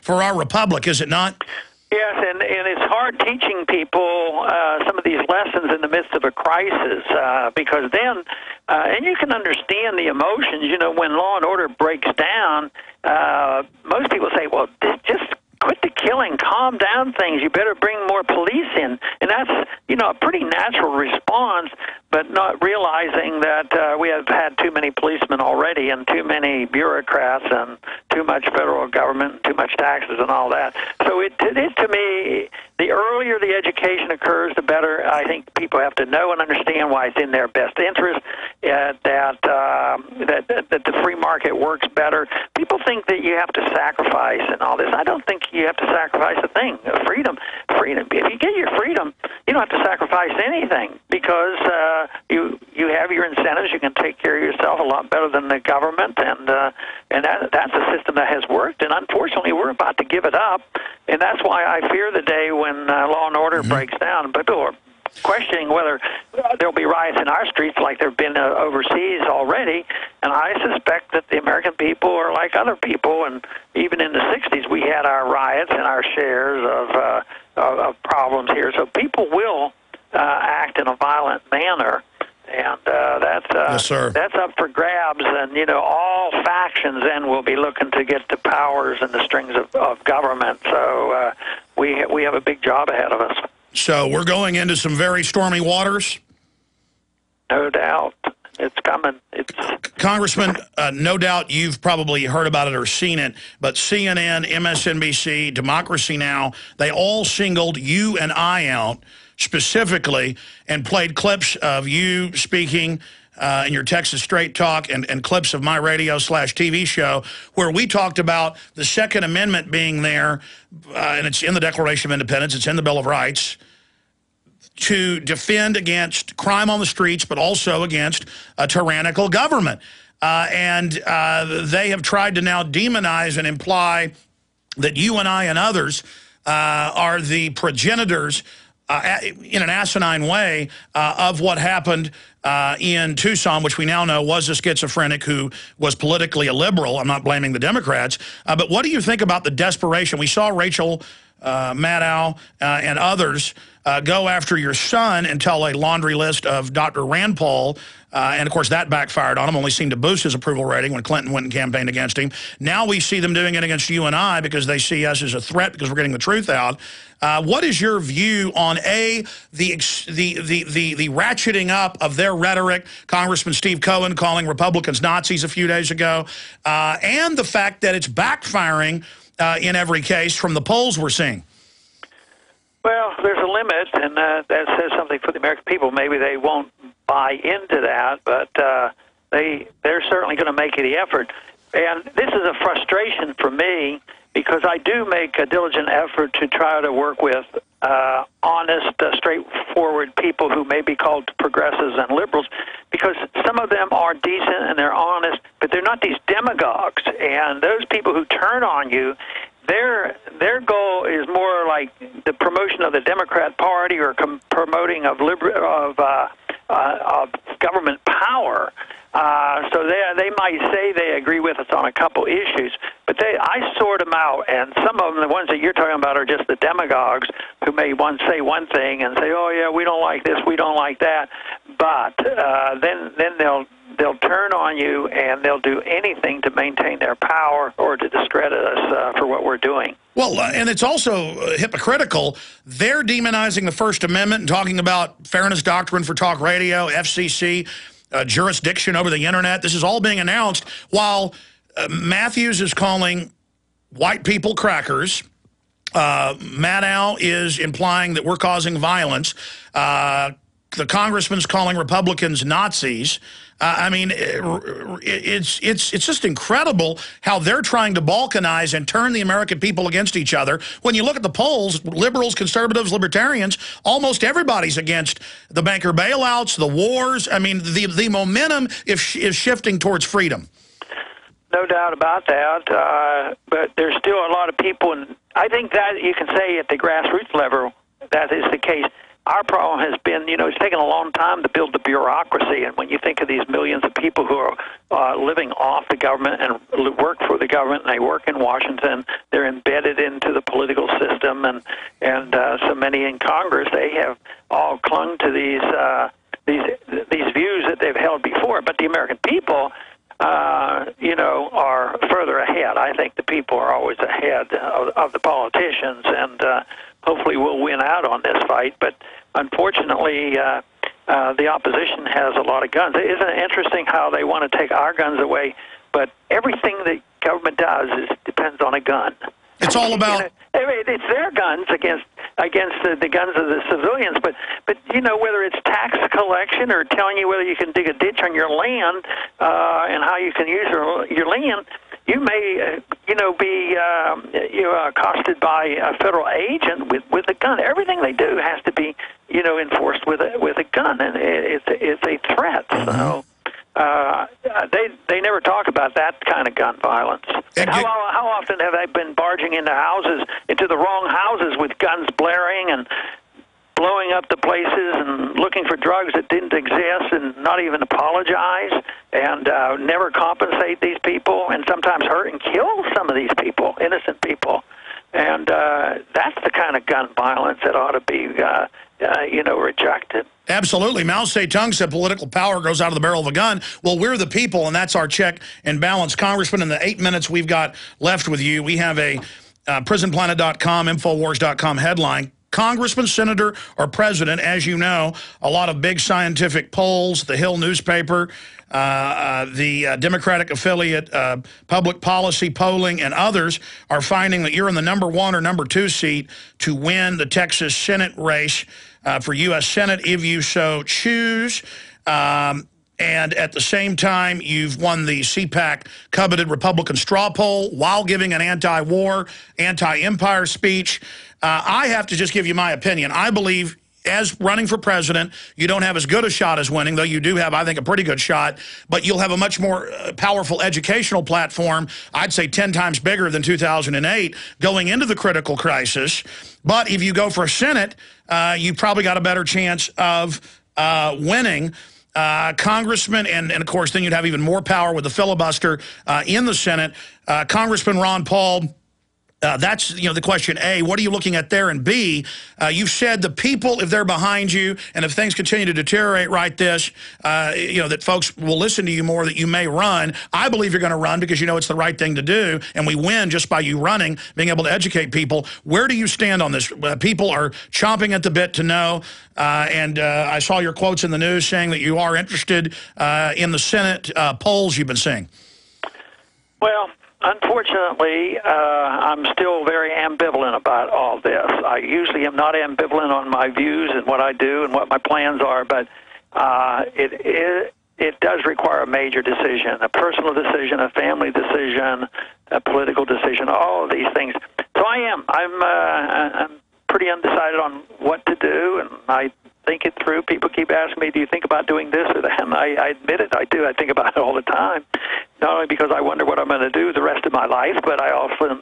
for our republic, is it not? Yes, and it's hard teaching people some of these lessons in the midst of a crisis because then, and you can understand the emotions, you know, when law and order breaks down, most people say, well, just quit the killing, calm down things, you better bring more police in. And that's, you know, a pretty natural response, but not realizing that we have had too many policemen already and too many bureaucrats and too much federal government, too much taxes and all that. So it to me, the earlier the education occurs, the better. I think people have to know and understand why it's in their best interest, that the free market works better. People think that you have to sacrifice and all this. I don't think you have to sacrifice a thing. Freedom. If you get your freedom, you don't have to sacrifice anything because you have your incentives. You can take care of yourself a lot better than the government, and that's a system that has worked. And unfortunately, we're about to give it up, and that's why I fear the day when law and order breaks down. People are questioning whether there'll be riots in our streets like there have been overseas already, and I suspect that the American people are like other people, and even in the 60s we had our riots and our shares of problems here. So people will act in a violent manner, and yes, that's up for grabs. And you know, all factions then will be looking to get the powers and the strings of government. So we have a big job ahead of us. So we're going into some very stormy waters? No doubt. It's coming. Congressman, no doubt you've probably heard about it or seen it, but CNN, MSNBC, Democracy Now!, they all singled you and I out specifically and played clips of you speaking in your Texas Straight Talk and clips of my radio/TV show where we talked about the Second Amendment being there, and it's in the Declaration of Independence, it's in the Bill of Rights, to defend against crime on the streets, but also against a tyrannical government. And they have tried to now demonize and imply that you and I and others are the progenitors in an asinine way of what happened in Tucson, which we now know was a schizophrenic who was politically a liberal. I'm not blaming the Democrats. But what do you think about the desperation? We saw Rachel Maddow and others go after your son and tell a laundry list of Dr. Rand Paul. And, of course, that backfired on him, only seemed to boost his approval rating when Clinton went and campaigned against him. Now we see them doing it against you and I because they see us as a threat because we're getting the truth out. What is your view on, A, the ratcheting up of their rhetoric, Congressman Steve Cohen calling Republicans Nazis a few days ago, and the fact that it's backfiring in every case from the polls we're seeing? Well, there's a limit, and that says something for the American people. Maybe they won't buy into that, but they're certainly going to make the effort. And this is a frustration for me because I do make a diligent effort to try to work with honest, straightforward people who may be called progressives and liberals, because some of them are decent and they're honest, but they're not these demagogues. And those people who turn on you, their goal is more like the promotion of the Democrat Party or promoting of government power. So they might say they agree with us on a couple issues, but I sort them out, and some of them, the ones that you're talking about, are just the demagogues who may say one thing and say, oh yeah, we don't like this, we don't like that, but then they'll turn on you and they'll do anything to maintain their power or to discredit us for what we're doing. Well, and it's also hypocritical. They're demonizing the First Amendment and talking about fairness doctrine for talk radio, FCC, jurisdiction over the internet. This is all being announced while Matthews is calling white people crackers. Maddow is implying that we're causing violence. The congressman's calling Republicans Nazis. I mean, it's just incredible how they're trying to balkanize and turn the American people against each other. When you look at the polls, liberals, conservatives, libertarians, almost everybody's against the banker bailouts, the wars. I mean, the momentum is shifting towards freedom. No doubt about that, but there's still a lot of people, and I think that you can say at the grassroots level that is the case. Our problem has been, it's taken a long time to build the bureaucracy, and when you think of these millions of people who are living off the government and work for the government, and they work in Washington, they're embedded freedom, and so many in Congress, they have all clung to these views that they've held before. But the American people, are further ahead. I think the people are always ahead of the politicians, and hopefully we'll win out on this fight. But unfortunately, the opposition has a lot of guns. Isn't it interesting how they want to take our guns away? But everything that government does depends on a gun. It's all about... It's their guns against the guns of the civilians, but whether it's tax collection or telling you whether you can dig a ditch on your land and how you can use your land, you may be accosted by a federal agent with a gun. Everything they do has to be enforced with a gun, and it's a threat. So. They never talk about that kind of gun violence. And how often have they been barging into the wrong houses with guns blaring and blowing up the places and looking for drugs that didn't exist and not even apologize and never compensate these people and sometimes hurt and kill some of these people, innocent people. And that's the kind of gun violence that ought to be, rejected. Absolutely. Mao Zedong said political power grows out of the barrel of a gun. Well, we're the people, and that's our check and balance. Congressman, in the 8 minutes we've got left with you, we have a prisonplanet.com, Infowars.com headline. Congressman, senator, or president, as you know, a lot of big scientific polls, the Hill newspaper, the Democratic affiliate, Public Policy Polling, and others are finding that you're in the #1 or #2 seat to win the Texas Senate race for U.S. Senate, if you so choose. And at the same time, you've won the CPAC coveted Republican straw poll while giving an anti-war, anti-empire speech. I have to just give you my opinion. I believe, as running for president, you don't have as good a shot as winning, though you do have, I think, a pretty good shot, but you'll have a much more powerful educational platform, I'd say 10 times bigger than 2008, going into the critical crisis. But if you go for Senate, you've probably got a better chance of winning. Congressman, and of course, then you'd have even more power with the filibuster in the Senate. Congressman Ron Paul, that's the question A, what are you looking at there? And B, you've said the people, if they're behind you, and if things continue to deteriorate right this, that folks will listen to you more, that you may run. I believe you're going to run because you know it's the right thing to do, and we win just by you running, being able to educate people. Where do you stand on this? People are chomping at the bit to know, and I saw your quotes in the news saying that you are interested in the Senate polls you've been seeing. Well, unfortunately, I'm still very ambivalent about all this. I usually am not ambivalent on my views and what I do and what my plans are, but it does require a major decision, a personal decision, a family decision, a political decision, all of these things. So I'm pretty undecided on what to do, and I think it through. People keep asking me, do you think about doing this or that? And I admit it, I do. I think about it all the time. Not only because I wonder what I'm going to do the rest of my life, but I often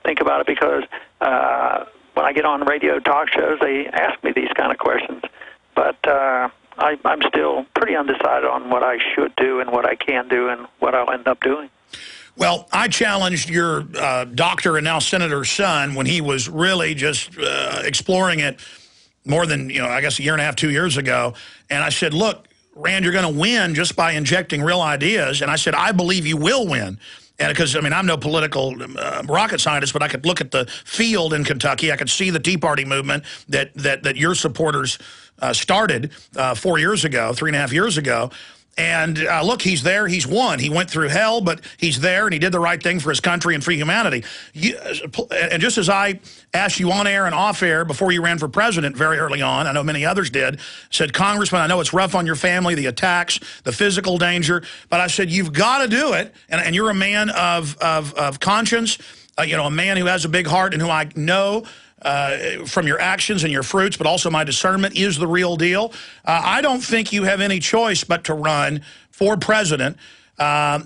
think about it because when I get on radio talk shows, they ask me these kind of questions. But I'm still pretty undecided on what I should do and what I can do and what I'll end up doing. Well, I challenged your doctor and now senator's son when he was really just exploring it more than, I guess a year and a half, 2 years ago. And I said, look, Rand, you're going to win just by injecting real ideas. And I said, I believe you will win. And because, I'm no political rocket scientist, but I could look at the field in Kentucky. I could see the Tea Party movement that your supporters started 4 years ago, 3.5 years ago. And look, he's there. He's won. He went through hell, but he's there, and he did the right thing for his country and for humanity. And just as I asked you on air and off air before you ran for president very early on, I know many others did, said, Congressman, I know it's rough on your family, the attacks, the physical danger, but I said, you've got to do it. And you're a man of conscience, a man who has a big heart and who I know from your actions and your fruits, but also my discernment is the real deal. I don't think you have any choice but to run for president or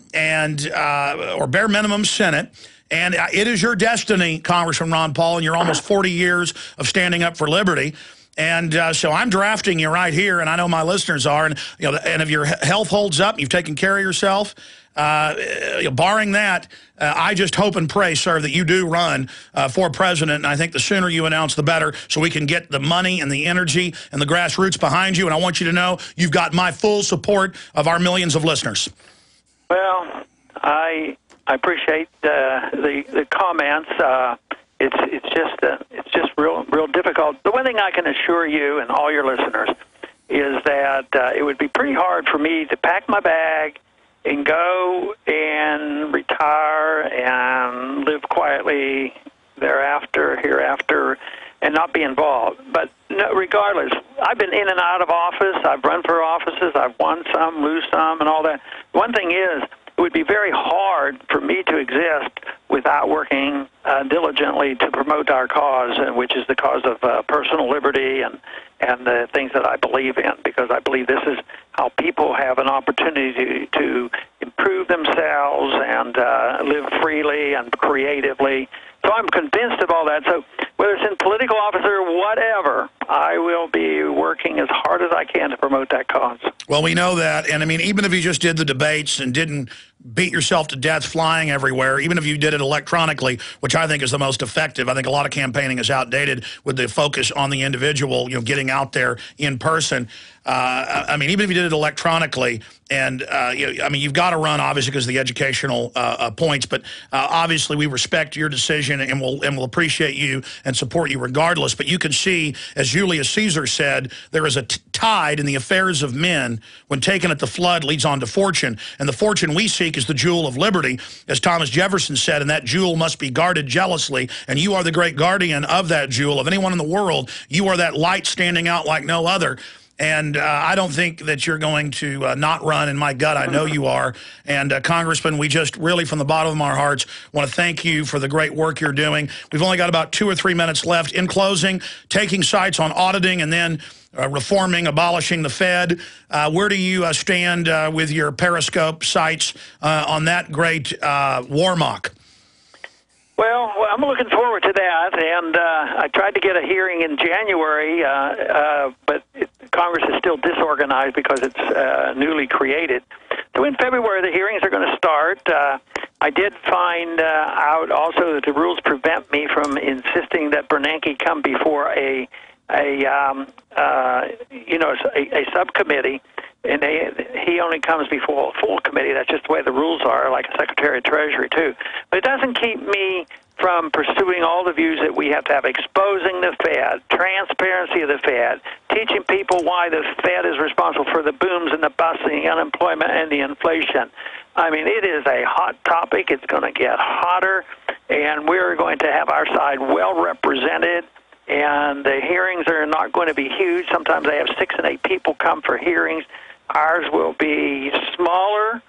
bare minimum Senate. And it is your destiny, Congressman Ron Paul, in your almost 40 years of standing up for liberty. And so I'm drafting you right here, and I know my listeners are. And and if your health holds up, you've taken care of yourself, barring that, I just hope and pray, sir, that you do run for president. And I think the sooner you announce, the better, so we can get the money and the energy and the grassroots behind you. And I want you to know you've got my full support of our millions of listeners. Well, I appreciate the comments. It's just real difficult. The one thing I can assure you and all your listeners is that it would be pretty hard for me to pack my bag and go and retire and live quietly hereafter, and not be involved. But no, regardless, I've been in and out of office. I've run for offices. I've won some, lose some, and all that. One thing is, it would be very hard for me to exist without working diligently to promote our cause, which is the cause of personal liberty and the things that I believe in, because I believe this is how people have an opportunity to improve themselves and live freely and creatively. So I'm convinced of all that. So whether it's in political office or whatever, I will be working as hard as I can to promote that cause. Well, we know that. And, I mean, even if you just did the debates and didn't beat yourself to death flying everywhere, even if you did it electronically, which I think is the most effective. I think a lot of campaigning is outdated with the focus on the individual, getting out there in person. I mean, even if you did it electronically, and, I mean, you've got to run, obviously, because of the educational points, but obviously we respect your decision and we'll appreciate you and support you regardless. But you can see, as Julius Caesar said, there is a tide in the affairs of men when taken at the flood leads on to fortune. And the fortune we seek is the jewel of liberty, as Thomas Jefferson said, and that jewel must be guarded jealously. And you are the great guardian of that jewel. Of anyone in the world, you are that light standing out like no other. And I don't think that you're going to not run. In my gut, I know you are. And Congressman, we just really, from the bottom of our hearts, want to thank you for the great work you're doing. We've only got about 2 or 3 minutes left. In closing, taking sites on auditing and then reforming, abolishing the Fed. Where do you stand with your Periscope sites on that great warmock? Well, I'm looking forward to that, and I tried to get a hearing in January, but Congress is still disorganized because it's newly created. So in February, the hearings are going to start. I did find out also that the rules prevent me from insisting that Bernanke come before a subcommittee, and he only comes before a full committee. That's just the way the rules are, like a Secretary of Treasury, too. But it doesn't keep me from pursuing all the views that we have to have, exposing the Fed, transparency of the Fed, teaching people why the Fed is responsible for the booms and the busts and the unemployment and the inflation. I mean, it is a hot topic. It's going to get hotter, and we're going to have our side well represented. And the hearings are not going to be huge. Sometimes they have 6 and 8 people come for hearings. Ours will be smaller,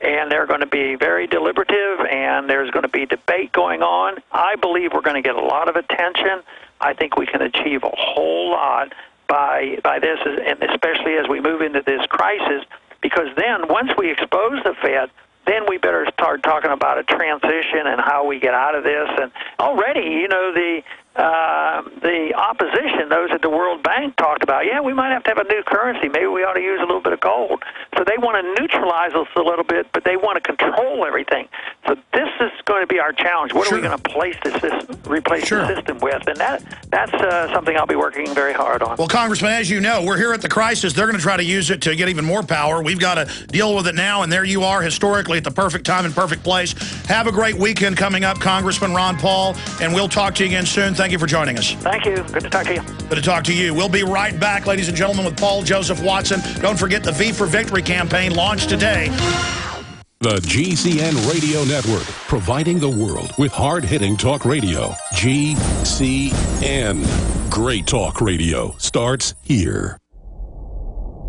and they're going to be very deliberative, and there's going to be debate going on. I believe we're going to get a lot of attention. I think we can achieve a whole lot by this, and especially as we move into this crisis, because then once we expose the Fed, then we better start talking about a transition and how we get out of this. And already, the opposition, those at the World Bank, talked about, we might have to have a new currency. Maybe we ought to use a little bit of gold. So they want to neutralize us a little bit, but they want to control everything. So this is going to be our challenge. What are we going to replace the system with? And that's something I'll be working very hard on. Well, Congressman, as you know, we're here at the crisis. They're going to try to use it to get even more power. We've got to deal with it now, and there you are, historically, at the perfect time and perfect place. Have a great weekend coming up, Congressman Ron Paul, and we'll talk to you again soon. Thank you for joining us. Thank you. Good to talk to you. Good to talk to you. We'll be right back, ladies and gentlemen, with Paul Joseph Watson. Don't forget the V for Victory campaign launched today. The GCN Radio Network, providing the world with hard-hitting talk radio. GCN. Great talk radio starts here.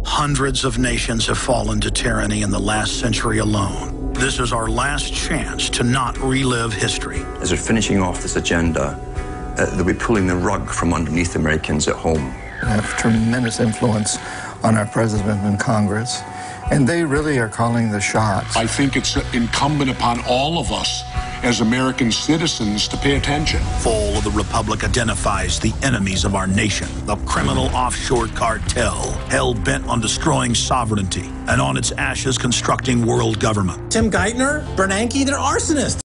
Hundreds of nations have fallen to tyranny in the last century alone. This is our last chance to not relive history. As we're finishing off this agenda, they'll be pulling the rug from underneath Americans at home. We have tremendous influence on our president and Congress, and they really are calling the shots. I think it's incumbent upon all of us as American citizens to pay attention. Fall of the Republic identifies the enemies of our nation, the criminal offshore cartel, hell-bent on destroying sovereignty, and on its ashes constructing world government. Tim Geithner, Bernanke, they're arsonists.